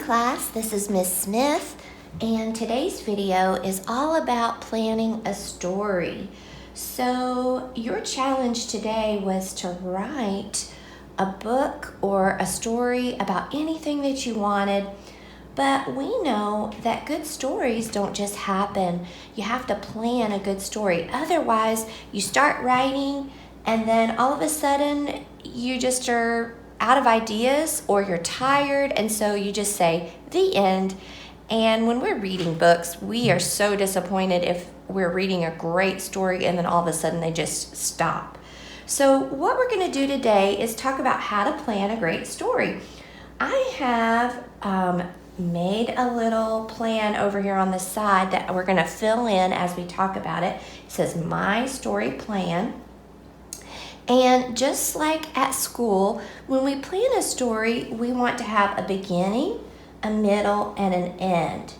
class, this is Miss Smith, and today's video is all about planning a story. So your challenge today was to write a book or a story about anything that you wanted, but we know that good stories don't just happen. You have to plan a good story. Otherwise, you start writing and then all of a sudden you just are out of ideas or you're tired, and so you just say the end. And when we're reading books, we are so disappointed if we're reading a great story and then all of a sudden they just stop. So what we're going to do today is talk about how to plan a great story. I have made a little plan over here on the side that we're going to fill in as we talk about it. It says my story plan. And just like at school, when we plan a story, we want to have a beginning, a middle, and an end.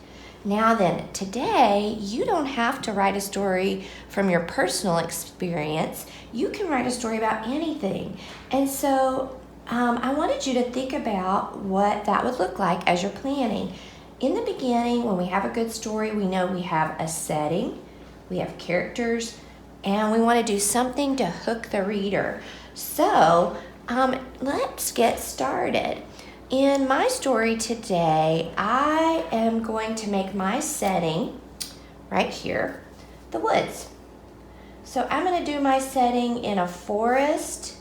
Now then, today, you don't have to write a story from your personal experience. You can write a story about anything. And so I wanted you to think about what that would look like as you're planning. In the beginning, when we have a good story, we know we have a setting, we have characters, and we want to do something to hook the reader. So let's get started. In my story today, I am going to make my setting right here, the woods. So I'm going to do my setting in a forest,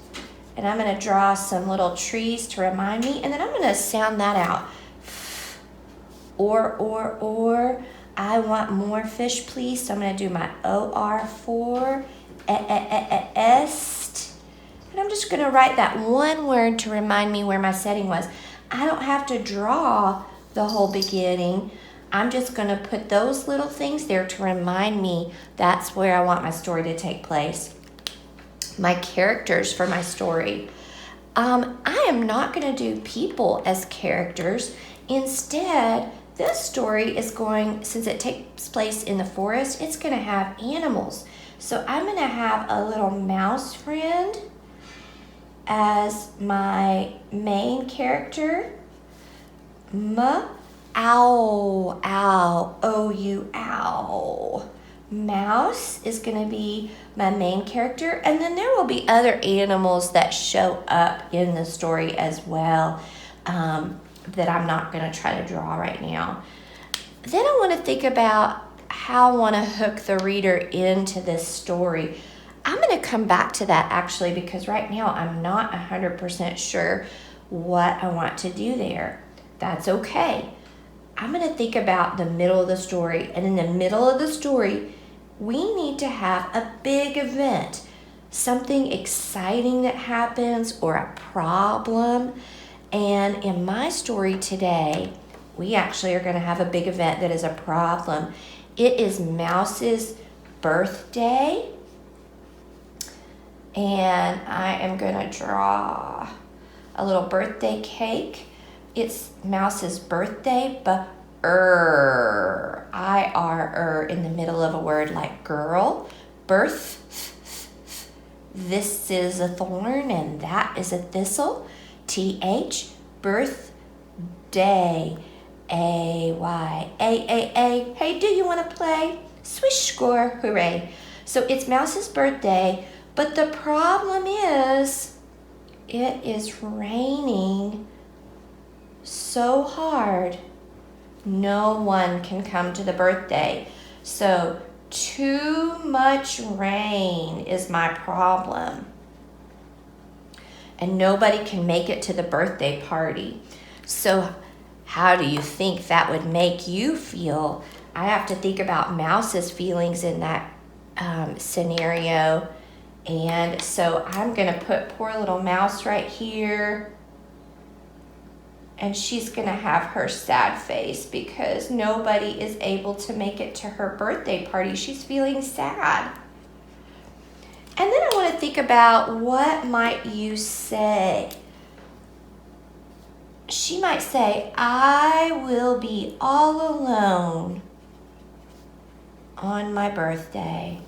and I'm going to draw some little trees to remind me, and then I'm going to sound that out. Or. I want more fish, please. So I'm going to do my OR4, est. And I'm just going to write that one word to remind me where my setting was. I don't have to draw the whole beginning. I'm just going to put those little things there to remind me that's where I want my story to take place. My characters for my story. I am not going to do people as characters. Instead, this story is going, since it takes place in the forest, it's going to have animals. So I'm going to have a little mouse friend as my main character. Ow, O-U, ow. Mouse is going to be my main character, and then there will be other animals that show up in the story as well. That I'm not going to try to draw right now. Then I want to think about how I want to hook the reader into this story. I'm going to come back to that actually, because right now I'm not 100% sure what I want to do there. That's okay. I'm going to think about the middle of the story, and in the middle of the story, we need to have a big event, something exciting that happens or a problem. And in my story today, we actually are going to have a big event that is a problem. It is Mouse's birthday. And I am going to draw a little birthday cake. It's Mouse's birthday, but I-R-er in the middle of a word like girl. Birth. This is a thorn and that is a thistle. T-H, birthday, A-Y, A-A-A. Hey, do you want to play? Swish, score, hooray. So it's Mouse's birthday, but the problem is it is raining so hard. No one can come to the birthday. So too much rain is my problem. And nobody can make it to the birthday party. So how do you think that would make you feel? I have to think about Mouse's feelings in that scenario. And so I'm going to put poor little Mouse right here. And she's going to have her sad face because nobody is able to make it to her birthday party. She's feeling sad. And then I want to think about what might you say. She might say, I will be all alone on my birthday.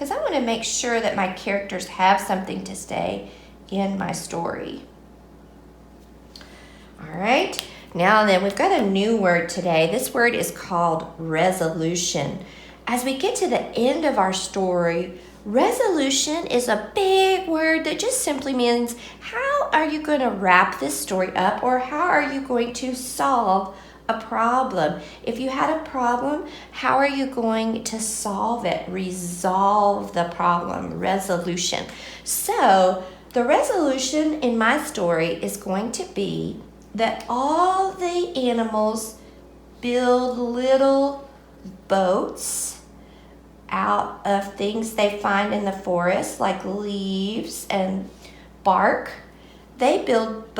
Because I want to make sure that my characters have something to say in my story. All right, now then, we've got a new word today. This word is called resolution. As we get to the end of our story, resolution is a big word that just simply means how are you going to wrap this story up, or how are you going to solve a problem? If you had a problem, how are you going to solve it? Resolve the problem, resolution. So the resolution in my story is going to be that all the animals build little boats out of things they find in the forest, like leaves and bark. They build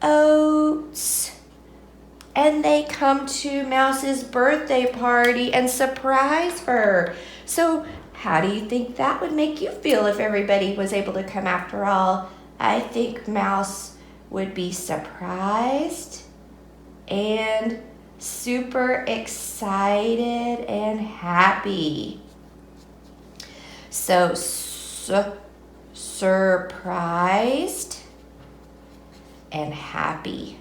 boats, and they come to Mouse's birthday party and surprise her. So how do you think that would make you feel if everybody was able to come after all? I think Mouse would be surprised and super excited and happy. So surprised and happy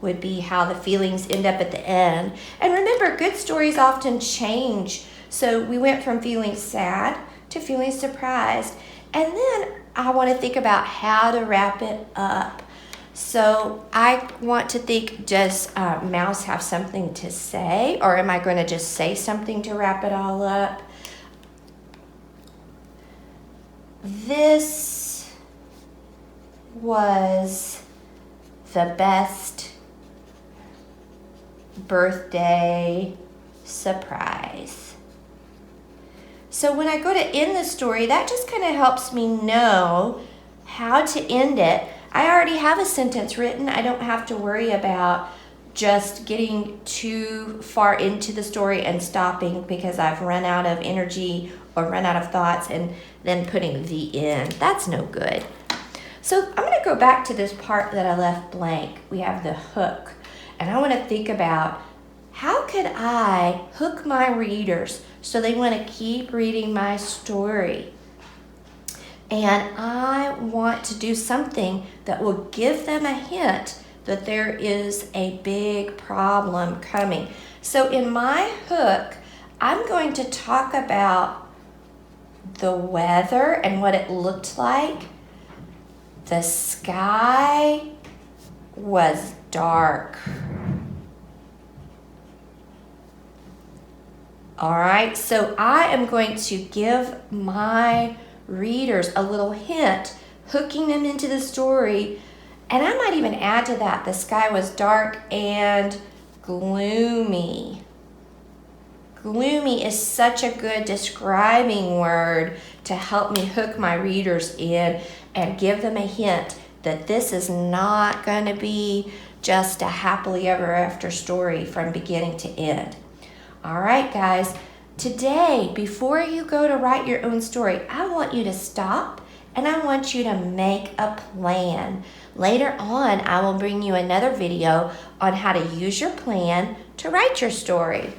would be how the feelings end up at the end. And remember, good stories often change. So we went from feeling sad to feeling surprised. And then I want to think about how to wrap it up. So I want to think, does Mouse have something to say? Or am I going to just say something to wrap it all up? This was the best birthday surprise. So when I go to end the story, that just kind of helps me know how to end it. I already have a sentence written. I don't have to worry about just getting too far into the story and stopping because I've run out of energy or run out of thoughts and then putting the end. That's no good. So I'm going to go back to this part that I left blank. We have the hook. And I want to think about, how could I hook my readers so they want to keep reading my story? And I want to do something that will give them a hint that there is a big problem coming. So in my hook, I'm going to talk about the weather and what it looked like. The sky was dark. All right, so I am going to give my readers a little hint, hooking them into the story. And I might even add to that, the sky was dark and gloomy. Gloomy is such a good describing word to help me hook my readers in and give them a hint that this is not going to be just a happily ever after story from beginning to end. All right, guys, today, before you go to write your own story, I want you to stop and I want you to make a plan. Later on, I will bring you another video on how to use your plan to write your story.